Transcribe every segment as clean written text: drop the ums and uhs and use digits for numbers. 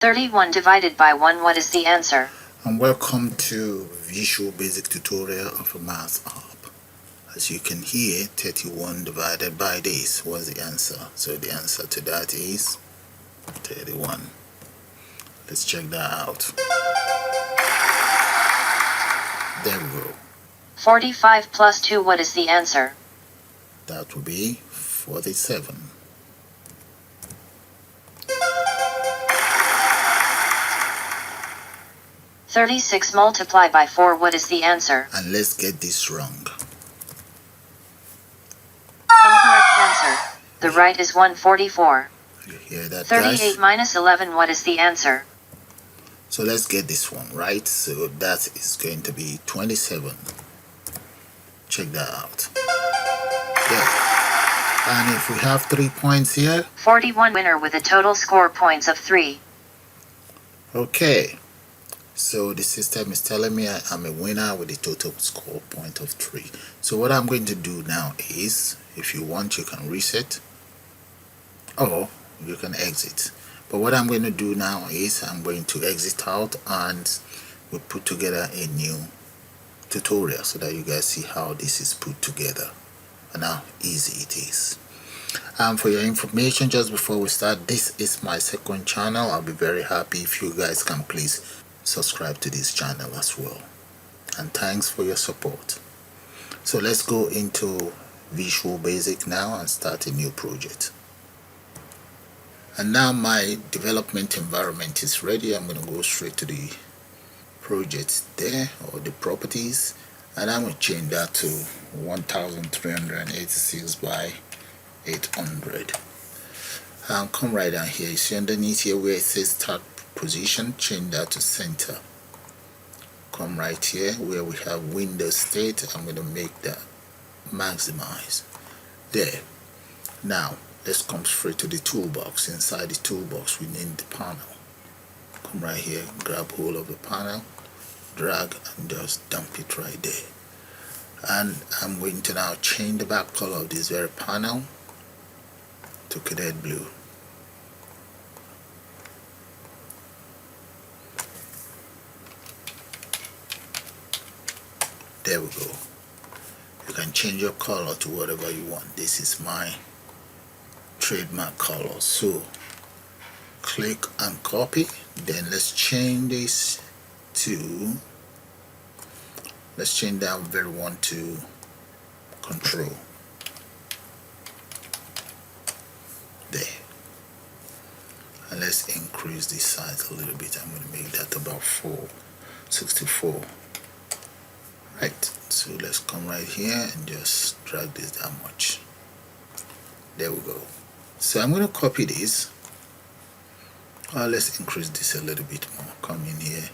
31 divided by 1. What is the answer? And welcome to Visual Basic Tutorial of a Math app. As you can hear, 31 divided by this was the answer. So the answer to that is 31. Let's check that out. There we go. 45 plus 2. What is the answer? That will be 47. "36 multiplied by 4. What is the answer? And let's get this wrong. Incorrect answer. The right is 144. You hear that, 38 guys? minus 11. What is the answer? So let's get this one right. So that is going to be 27. Check that out. Yeah. And if we have 3 points here. 41 winner with a total score points of 3. Okay. So the system is telling me I'm a winner with a total score point of 3. So what I'm going to do now is, if you want, you can reset or you can exit. But what I'm going to do now is I'm going to exit out and we'll put together a new tutorial so that you guys see how this is put together and how easy it is. For your information, just before we start, this is my second channel. I'll be very happy if you guys can please subscribe to this channel as well, and thanks for your support. So let's go into Visual Basic now and start a new project. And now my development environment is ready. I'm going to go straight to the project there, or the properties, and I'm going to change that to 1386 by 800. And come right down here. You see underneath here where it says start position, change that to center. Come right here where we have Windows state. I'm going to make that maximize there. Now let's come straight to the toolbox. Inside the toolbox we need the panel. Come right here, grab hold of the panel, drag and just dump it right there. And I'm going to now change the back color of this very panel to cadet blue. There we go. You can change your color to whatever you want. This is my trademark color. So click and copy. Then let's change this to, let's change that very one to control. There. And let's increase this size a little bit. I'm going to make that about 464. Right, so let's come right here and just drag this that much. There we go. So I'm going to copy this. Let's increase this a little bit more. Come in here.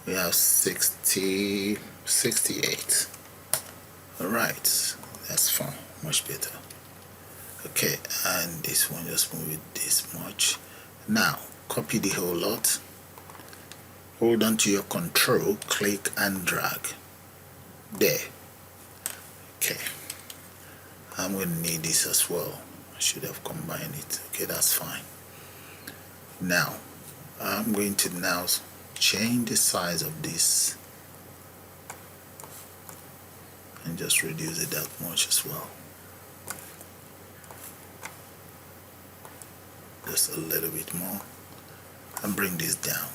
We have 68. Alright, that's fine. Much better. Okay, and this one, just move it this much. Now, copy the whole lot. Hold on to your control, click and drag. There. Okay. I'm going to need this as well. I should have combined it. Okay, that's fine. Now, I'm going to now change the size of this and just reduce it that much as well. Just a little bit more and bring this down.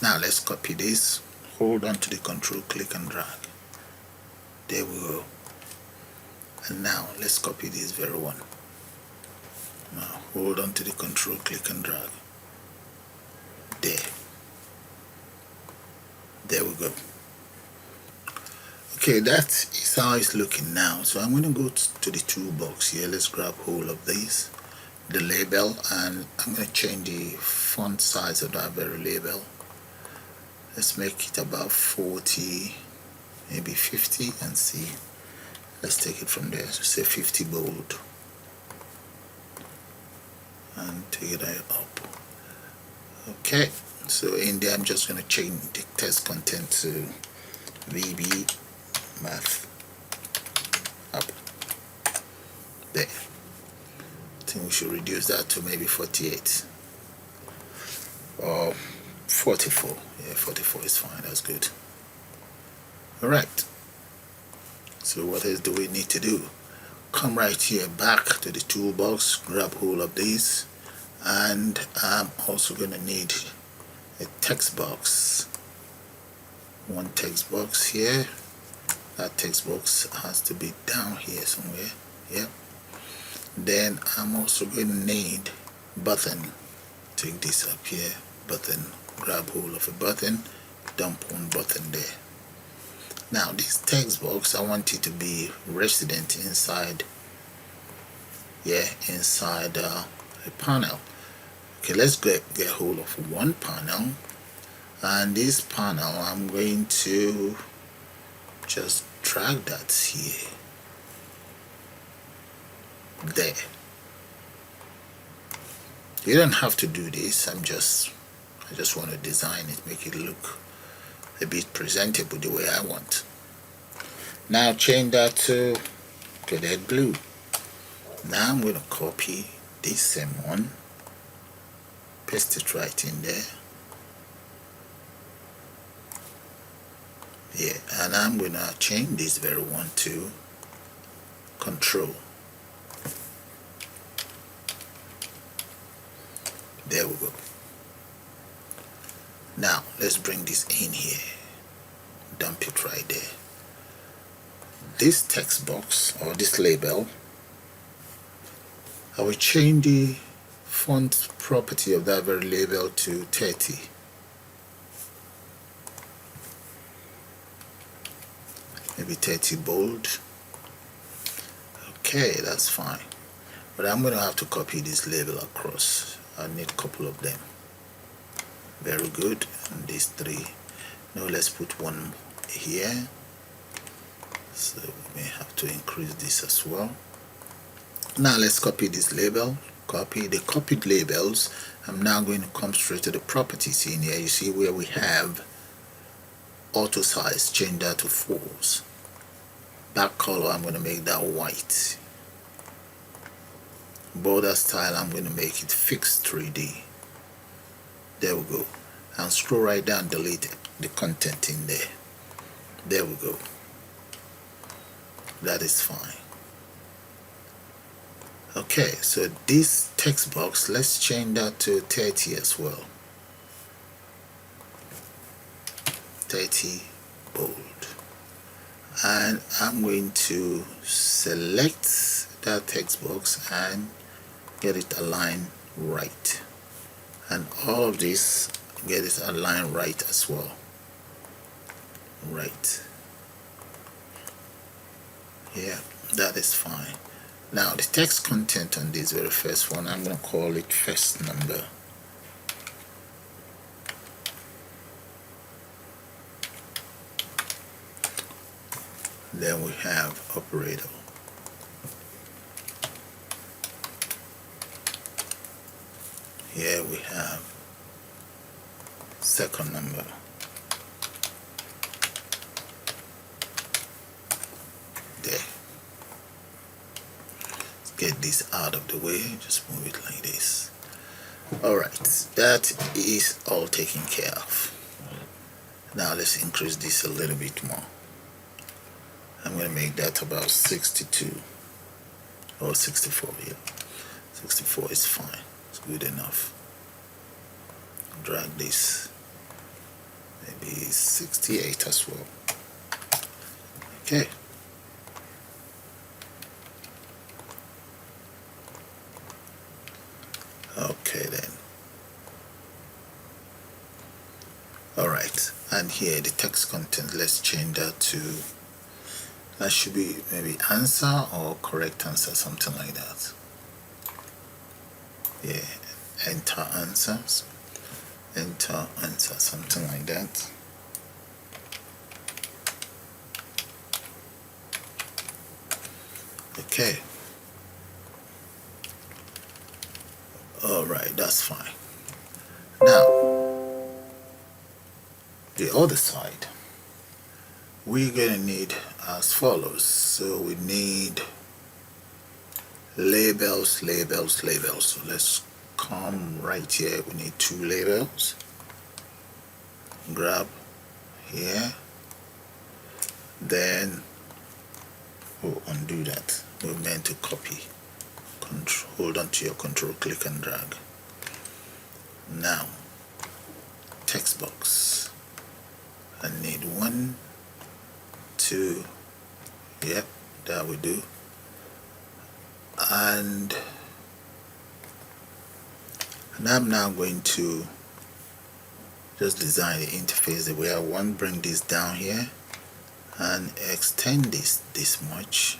Now let's copy this. Hold on to the control, click and drag. There we go. And now let's copy this very one. Now hold on to the control, click and drag. There we go. Okay, that is how it's looking now. So I'm going to go to the toolbox here. Let's grab hold of this, the label, and I'm going to change the font size of that very label. Let's make it about 40, maybe 50, and see. Let's take it from there. So say 50 bold. And take it up. Okay, so in there I'm just going to change the text content to VB Math up. There. I think we should reduce that to maybe 48 or 44. Yeah, 44 is fine. That's good. All right. So what else do we need to do? Come right here back to the toolbox, grab hold of these, and I'm also going to need a text box. One text box here. That text box has to be down here somewhere. Yep. Then I'm also going to need button. Take this up here, button, grab hold of a button, dump one button there. Now this text box, I want it to be resident inside, inside a panel. Okay, let's get hold of one panel, and this panel I'm going to just drag that here, there. You don't have to do this. I just want to design it, make it look a bit presentable the way I want. Now change that to cadet blue. Now I'm going to copy this same one, paste it right in there. Yeah, and I'm going to change this very one to control. There we go. Now let's bring this in here, dump it right there. This text box or this label, I will change the font property of that very label to 30. Maybe 30 bold. Okay, that's fine. But I'm going to have to copy this label across. I need a couple of them. Very good. And these three. Now let's put one here. So we may have to increase this as well. Now let's copy this label. Copy the copied labels. I'm now going to come straight to the properties in here. You see where we have auto size, change that to 4s. Back color, I'm going to make that white. Border style, I'm going to make it fixed 3D. There we go. And scroll right down, delete the content in there. There we go. That is fine. Okay, so this text box, let's change that to 30 as well. 30 bold. And I'm going to select that text box and get it aligned right. And all of this, get it aligned right as well. Right. Yeah, that is fine. Now the text content on this very first one, I'm going to call it first number. Then we have operator. Here we have second number. There. Let's get this out of the way. Just move it like this. Alright, that is all taken care of. Now let's increase this a little bit more. I'm going to make that about 62 or 64 here. 64 is fine. It's good enough. Drag this. Maybe 68 as well. Okay. Okay then. Alright. And here the text content, let's change that to, that should be maybe answer or correct answer, something like that. Yeah, enter answers, enter answer, something like that. Okay. Alright, that's fine. Now, the other side, we're going to need as follows. So we need labels. So let's come right here. We need 2 labels. Grab here, then undo that. We're meant to copy. Hold on to your control, click and drag. Now text box, I need 1, 2, yep, that will do. And I'm now going to just design the interface the way I want. Bring this down here and extend this much.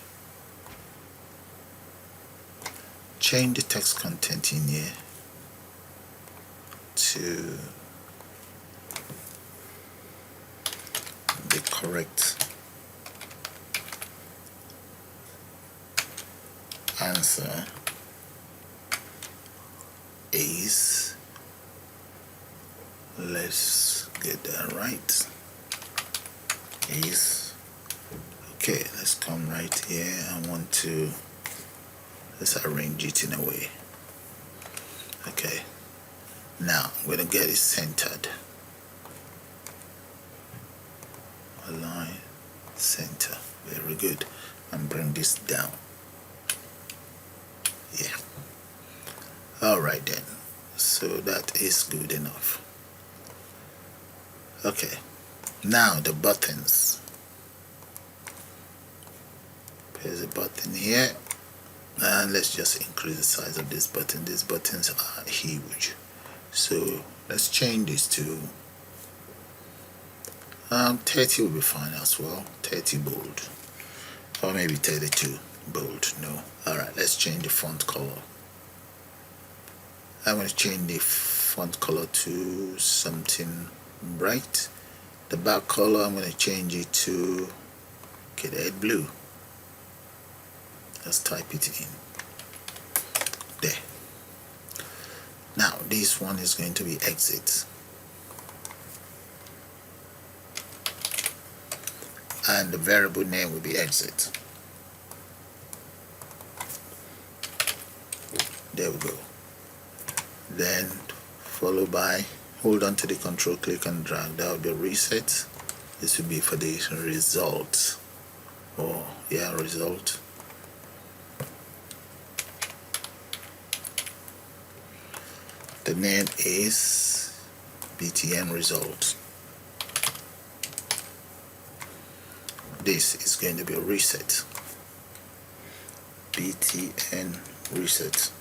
Change the text content in here to the correct answer is, let's get that right, is okay. Let's come right here. I want to, let's arrange it in a way. Okay, now I'm going to get it centered. Align, center, very good. And bring this down. Yeah, all right then, so that is good enough. Okay, now the buttons. There's a button here, and let's just increase the size of this button. These buttons are huge, so let's change this to 30 will be fine as well. 30 bold, or maybe 32 bold. No, all right, let's change the font color. I'm going to change the font color to something bright. The back color, I'm going to change it to light blue. Let's type it in there. Now this one is going to be exit, and the variable name will be exit. There we go. Then followed by, hold on to the control, click and drag. That will be reset. This will be for the result, or yeah, result. The name is BTN result. This is going to be a reset. BTN reset,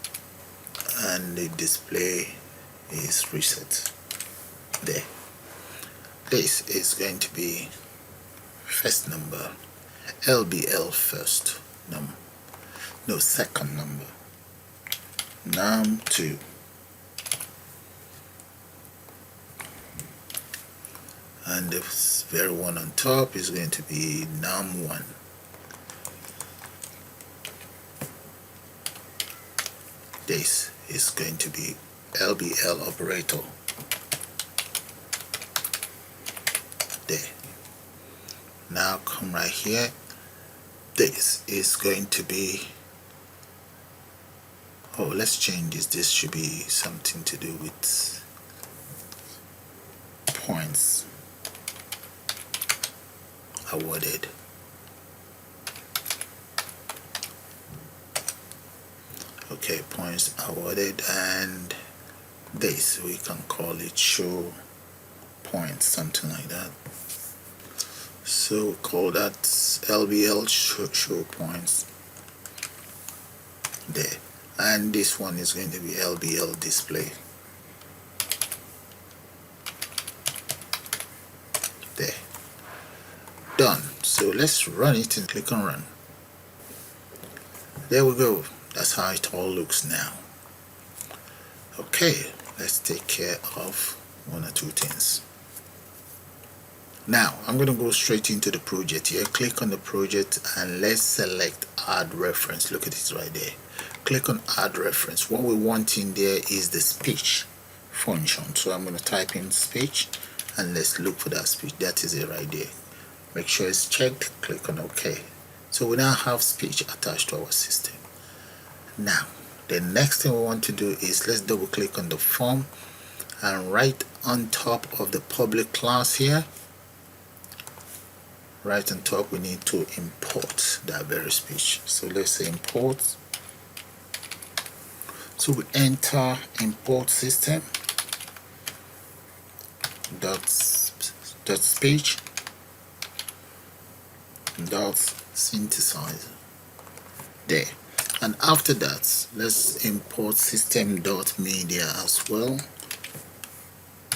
and the display is reset. There. This is going to be first number, LBL first number, no, second number, num2, and the very one on top is going to be num1. This is going to be LBL operator. There. Now come right here. This is going to be, oh, let's change this. This should be something to do with points awarded. Okay, points awarded, and this we can call it show points, something like that. So call that LBL show points there, and this one is going to be LBL display there. Done. So let's run it and click on run. There we go. That's how it all looks now. Okay, let's take care of one or two things. Now I'm going to go straight into the project here. Click on the project and let's select add reference. Look at it right there. Click on add reference. What we want in there is the speech function. So I'm going to type in speech and let's look for that speech. That is it right there. Make sure it's checked. Click on OK. So we now have speech attached to our system. Now the next thing we want to do is let's double click on the form, and right on top of the public class here, right on top, we need to import that very speech. So let's say import. So we enter import system dot speech dot synthesizer there. And after that, let's import system dot media as well.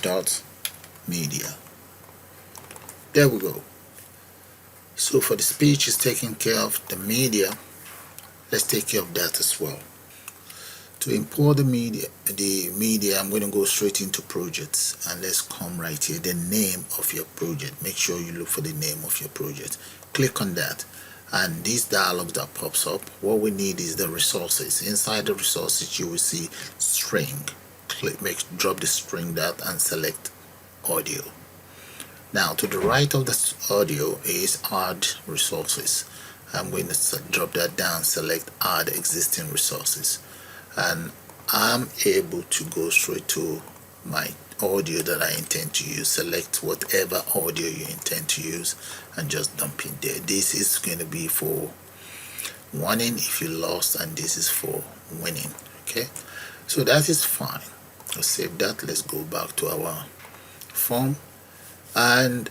Dot media. There we go. So for the speech is taking care of, the media, let's take care of that as well. To import the media, I'm going to go straight into projects, and let's come right here, the name of your project. Make sure you look for the name of your project. Click on that, and this dialog that pops up, what we need is the resources. Inside the resources you will see string. Drop the string that and select audio. Now to the right of the audio is add resources. I'm going to drop that down, select add existing resources, and I'm able to go straight to my audio that I intend to use. Select whatever audio you intend to use and just dump it there. This is going to be for warning if you lost, and this is for winning. Okay, so that is fine. Let's save that. Let's go back to our form, and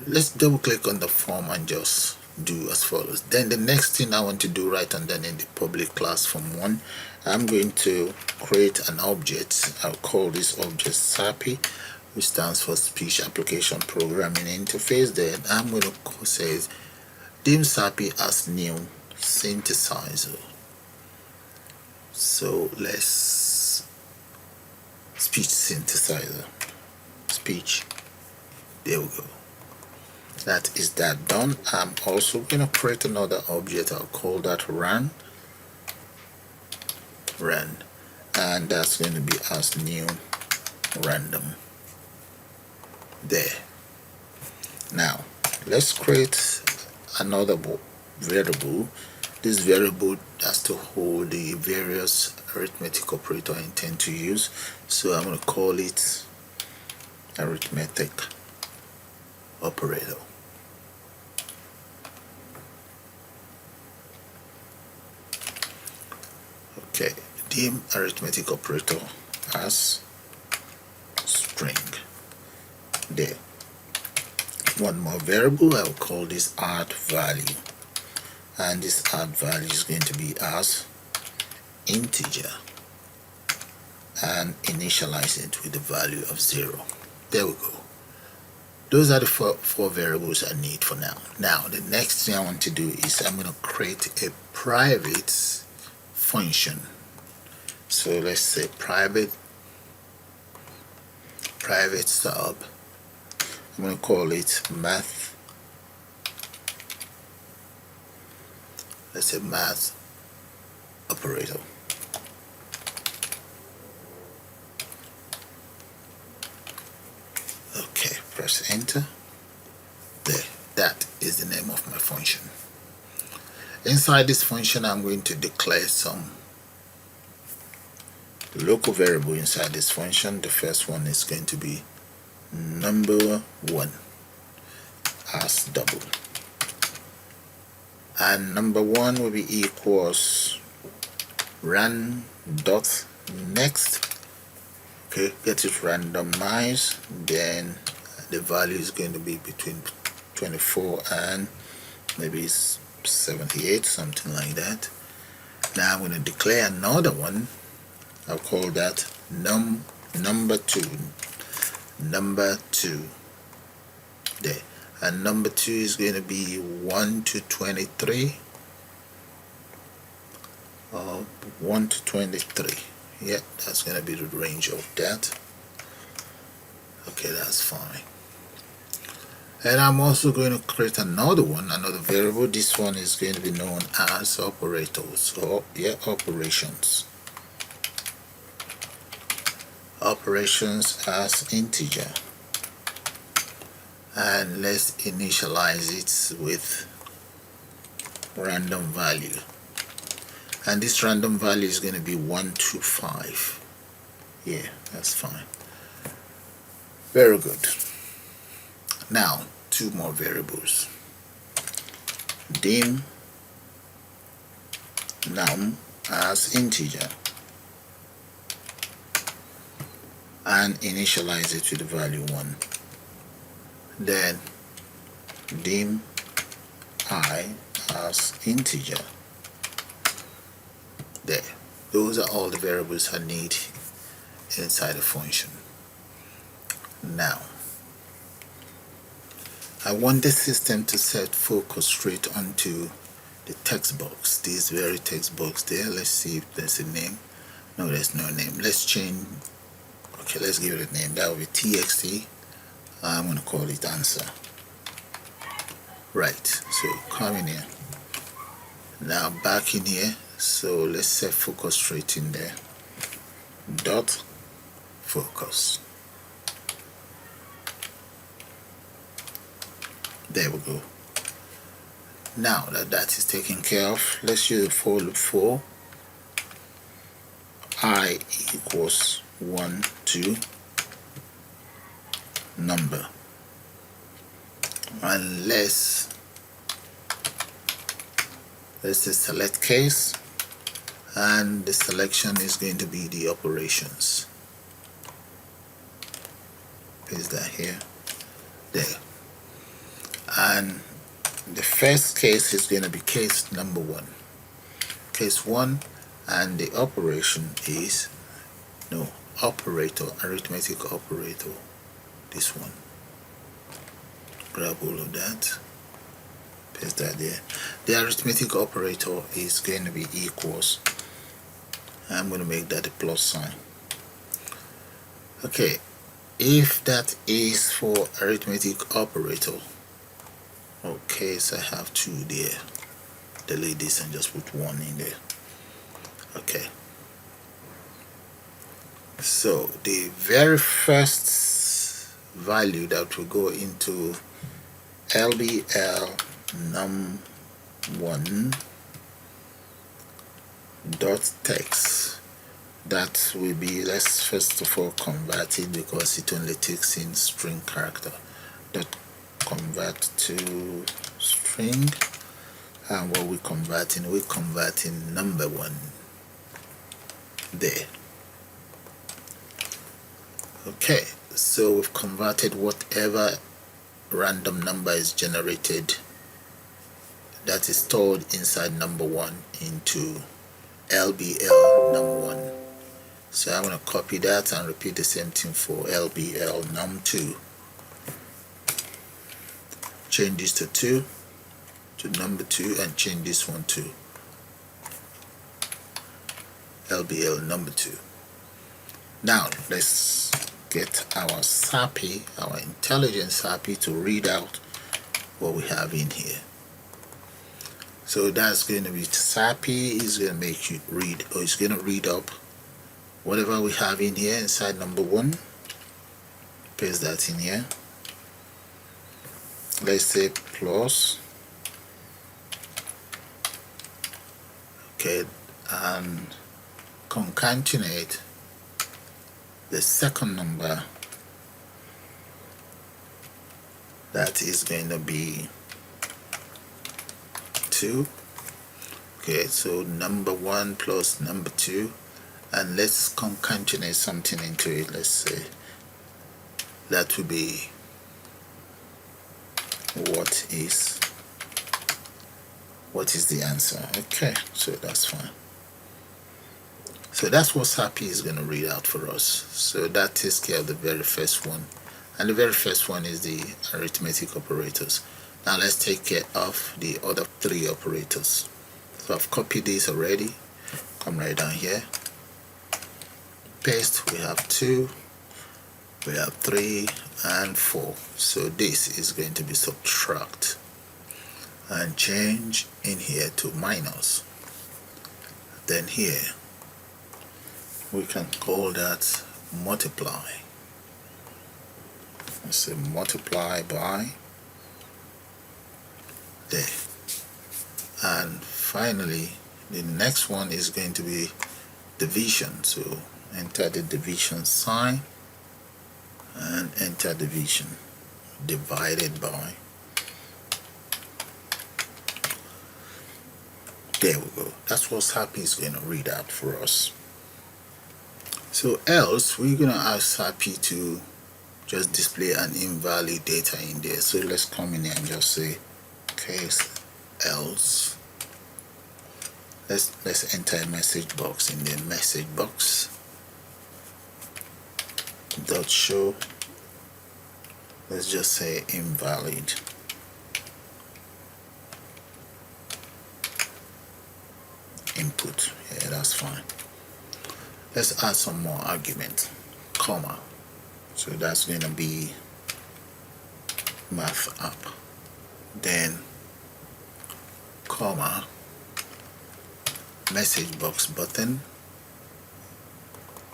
let's double click on the form and just do as follows. Then the next thing I want to do right underneath the public class form 1, I'm going to create an object. I'll call this object SAPI, which stands for Speech Application Programming Interface. Then I'm going to say dim SAPI as new synthesizer. So let's speech synthesizer, speech. There we go. That is that done. I'm also going to create another object. I'll call that run, and that's going to be as new random there. Now let's create another variable. This variable has to hold the various arithmetic operator I intend to use, so I'm going to call it Arithmetic Operator. Okay, dim arithmetic operator as string there. One more variable, I'll call this add value, and this add value is going to be as integer, and initialize it with the value of 0. There we go. Those are the four variables I need for now. Now the next thing I want to do is I'm going to create a private function. So let's say private sub. I'm going to call it math. Let's say math operator. Okay, press enter. There, that is the name of my function. Inside this function, I'm going to declare some local variable inside this function. The first one is going to be number 1 as double, and number 1 will be equals run dot next. Okay, get it randomized. Then the value is going to be between 24 and maybe 78, something like that. Now I'm going to declare another one. I'll call that number 2 there, and number 2 is going to be 1 to 23, or 1 to 23. Yeah, that's going to be the range of that. Okay, that's fine. And I'm also going to create another variable. This one is going to be known as operators, or operations as integer, and let's initialize it with random value. and this random value is going to be 1 to 5. Yeah, that's fine. Very good. Now 2 more variables. Dim num as integer and initialize it to the value 1. Then dim I as integer. There. Those are all the variables I need inside the function. Now I want the system to set focus straight onto the text box, this very text box there. Let's see if there's a name. No, there's no name. Let's change. Okay, let's give it a name. That will be txt. I'm going to call it answer. Right, so come in here. Now back in here, so let's set focus straight in there. Dot focus. There we go. Now that is taken care of, let's use a for loop for I equals 1 to number, unless there's a select case, and the selection is going to be the operations. Paste that here, there, and the first case is going to be case number 1, case 1, and the operation is operator, arithmetic operator, this one. Grab all of that, paste that there. The arithmetic operator is going to be equals, I'm going to make that a plus sign. Okay, if that is for arithmetic operator, okay, so I have 2 there. Delete this and just put 1 in there. Okay, so the very first value that will go into LBL num1 dot text, that will be, let's first of all convert it because it only takes in string character. Dot convert to string, and what we're converting number 1 there. Okay, so we've converted whatever random number is generated that is stored inside number 1 into LBL num1. So I'm going to copy that and repeat the same thing for LBL num2. Change this to 2 to number 2, and change this one to LBL number 2. Now let's get our SAPI, our intelligent SAPI, to read out what we have in here. So that's going to be, SAPI is going to make you read, or it's going to read up whatever we have in here inside number 1. Paste that in here. Let's say plus, okay, and concatenate the second number, that is going to be 2. Okay, so number 1 plus number 2, and let's concatenate something into it. Let's say that will be what is the answer. Okay, so that's fine. So that's what SAPI is going to read out for us. So that takes care of the very first one, and the very first one is the arithmetic operators. Now let's take care of the other 3 operators. So I've copied this already. Come right down here, paste. We have 2, we have 3, and 4. So this is going to be subtract, and change in here to minus. Then here we can call that multiply. Let's say multiply by there, and finally The next one is going to be division. So enter the division sign and enter division. Divided by. There we go. That's what Happy is going to read out for us. So else we're going to ask Happy to just display an invalid data in there. So let's come in here and just say case else. Let's enter a message box. In the message box dot show, let's just say invalid. Input. Yeah, that's fine. Let's add some more argument, comma. So that's going to be math app, then comma, message box button.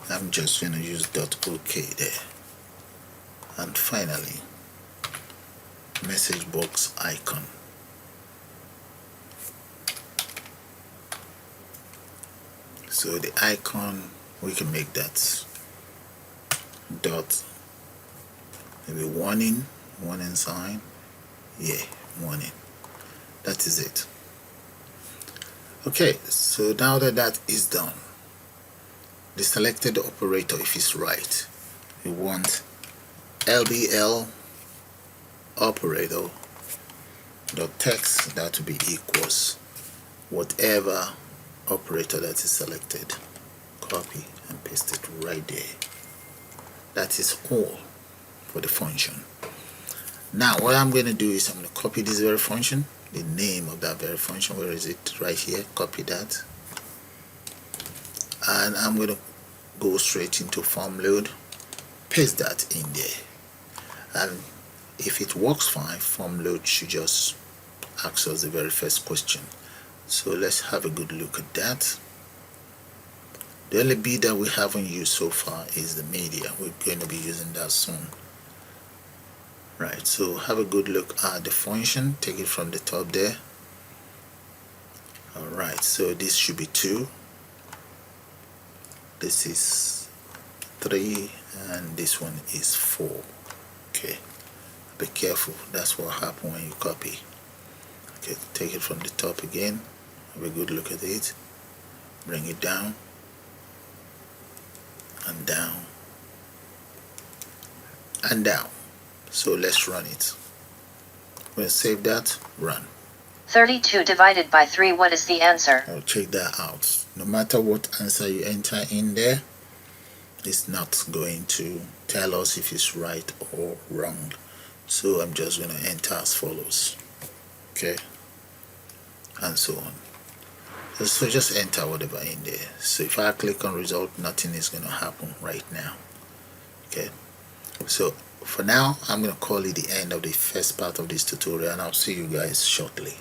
I'm just going to use .ok there, and finally message box icon. So the icon, we can make that dot, maybe warning sign. Yeah, warning. That is it. Okay, so now that that is done, the selected operator, if it's right, we want LBL operator dot text, that to be equals whatever operator that is selected. Copy and paste it right there. That is all for the function. Now what I'm going to do is I'm going to copy this very function, the name of that very function. Where is it? Right here. Copy that, and I'm going to go straight into form load, paste that in there, and if it works fine, form load should just ask us the very first question. So let's have a good look at that. The only bit that we haven't used so far is the media. We're going to be using that soon. Right, so have a good look at the function. Take it from the top there. Alright, so this should be 2. This is 3, and this one is 4. Okay, be careful. That's what happens when you copy. Okay, take it from the top again. Have a good look at it. Bring it down and down and down. So let's run it. We'll save that, run. 32 divided by 3, what is the answer? I'll check that out. No matter what answer you enter in there, it's not going to tell us if it's right or wrong. So I'm just going to enter as follows. Okay, and so on. So just enter whatever in there. So if I click on result, nothing is going to happen right now. Okay, so for now I'm going to call it the end of the first part of this tutorial, and I'll see you guys shortly.